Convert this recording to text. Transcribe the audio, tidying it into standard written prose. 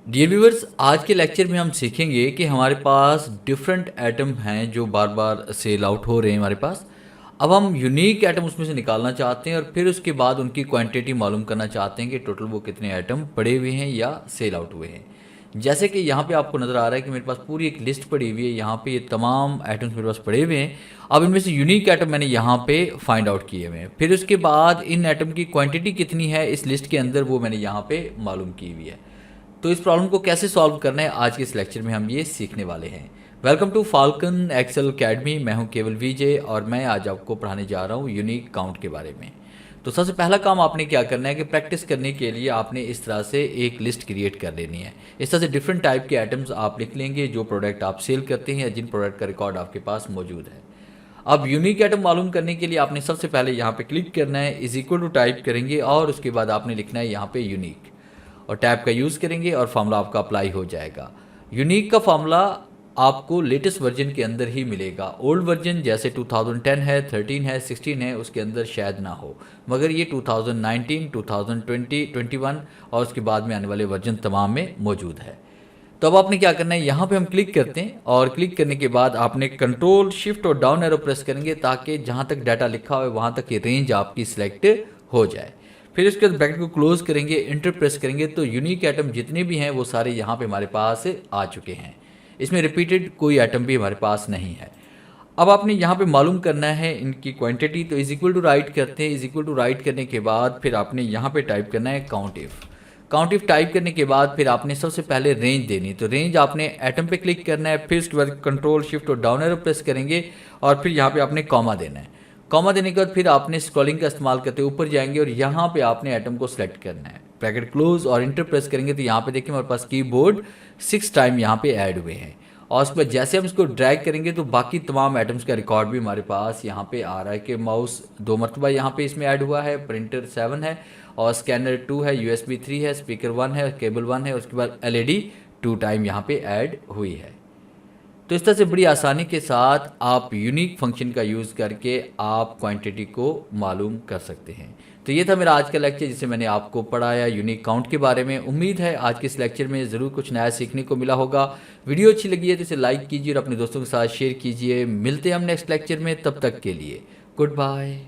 Dear viewers, आज के lecture में हम सीखेंगे कि हमारे पास डिफरेंट एटम हैं जो बार बार सेल आउट हो रहे हैं हमारे पास। अब हम यूनिक एटम उसमें से निकालना चाहते हैं और फिर उसके बाद उनकी क्वांटिटी मालूम करना चाहते हैं कि टोटल वो कितने एटम पड़े हुए हैं या सेल आउट हुए हैं। जैसे कि यहाँ पे आपको नज़र आ रहा है कि मेरे पास पूरी एक लिस्ट पड़ी हुई है, यहाँ पे ये तमाम एटम्स मेरे पास पड़े हुए हैं। अब इनमें से यूनिक एटम मैंने यहाँ पे फाइंड आउट किए हुए हैं, फिर उसके बाद इन एटम की क्वांटिटी कितनी है इस लिस्ट के अंदर वो मैंने यहाँ पे मालूम की हुई है। तो इस प्रॉब्लम को कैसे सॉल्व करना है आज के इस लेक्चर में हम ये सीखने वाले हैं। Welcome to Falcon Excel academy. मैं हूं केवल विजय और मैं आज आपको पढ़ाने जा रहा हूं यूनिक काउंट के बारे में। तो सबसे पहला काम आपने क्या करना है कि प्रैक्टिस करने के लिए आपने इस तरह से एक लिस्ट क्रिएट कर लेनी है। इस तरह से डिफरेंट टाइप के आइटम्स आप लिख लेंगे जो प्रोडक्ट आप सेल करते हैं या जिन प्रोडक्ट का रिकॉर्ड आपके पास मौजूद है। अब यूनिक आइटम मालूम करने के लिए आपने सबसे पहले यहाँ पे क्लिक करना है, इज इक्वल टू टाइप करेंगे और उसके बाद आपने लिखना है यहाँ पे यूनिक और टैब का यूज़ करेंगे और फार्मूला आपका अप्लाई हो जाएगा। यूनिक का फार्मूला आपको लेटेस्ट वर्जन के अंदर ही मिलेगा। ओल्ड वर्जन जैसे 2010 है, 13 है, 16 है, उसके अंदर शायद ना हो, मगर ये 2019, 2020, 21 और उसके बाद में आने वाले वर्जन तमाम में मौजूद है। तो अब आपने क्या करना है, यहाँ पे हम क्लिक करते हैं और क्लिक करने के बाद आपने कंट्रोल शिफ्ट और डाउन एरो प्रेस करेंगे ताकि जहाँ तक डाटा लिखा हो वहाँ तक की रेंज आपकी सिलेक्ट हो जाए। फिर उसके बाद ब्रैकेट को क्लोज करेंगे, इंटर प्रेस करेंगे तो यूनिक आइटम जितने भी हैं वो सारे यहाँ पे हमारे पास आ चुके हैं। इसमें रिपीटेड कोई आइटम भी हमारे पास नहीं है। अब आपने यहाँ पे मालूम करना है इनकी क्वांटिटी, तो इज इक्वल टू राइट करते हैं। इज इक्वल टू राइट करने के बाद फिर आपने यहाँ पे टाइप करना है count if. Count if type करने के बाद फिर आपने सबसे पहले रेंज देनी, तो रेंज आपने एटम पे क्लिक करना है, फिर उसके बाद कंट्रोल शिफ्ट और डाउन एरो प्रेस करेंगे और फिर यहाँ पे आपने कॉमा देना है। कॉमा देने के बाद फिर आपने स्क्रॉलिंग का इस्तेमाल करते हुए ऊपर जाएंगे और यहाँ पे आपने एटम को सिलेक्ट करना है। ब्रैकेट क्लोज और इंटर प्रेस करेंगे तो यहाँ पे देखिए हमारे पास कीबोर्ड 6 टाइम यहाँ पे ऐड हुए हैं और उसके बाद जैसे हम इसको ड्रैग करेंगे तो बाकी तमाम एटम्स का रिकॉर्ड भी हमारे पास यहाँ पे आ रहा है कि माउस 2 मरतबा यहाँ पे इसमें ऐड हुआ है, प्रिंटर 7 है और स्कैनर 2 है, USB 3 है, स्पीकर 1 है, केबल 1 है, उसके बाद LED 2 टाइम यहाँ पे ऐड हुई है। तो इस तरह से बड़ी आसानी के साथ आप यूनिक फंक्शन का यूज़ करके आप क्वांटिटी को मालूम कर सकते हैं। तो ये था मेरा आज का लेक्चर जिसे मैंने आपको पढ़ाया यूनिक काउंट के बारे में। उम्मीद है आज के इस लेक्चर में ज़रूर कुछ नया सीखने को मिला होगा। वीडियो अच्छी लगी है तो इसे लाइक कीजिए और अपने दोस्तों के साथ शेयर कीजिए। मिलते हैं हम नेक्स्ट लेक्चर में, तब तक के लिए गुड बाय।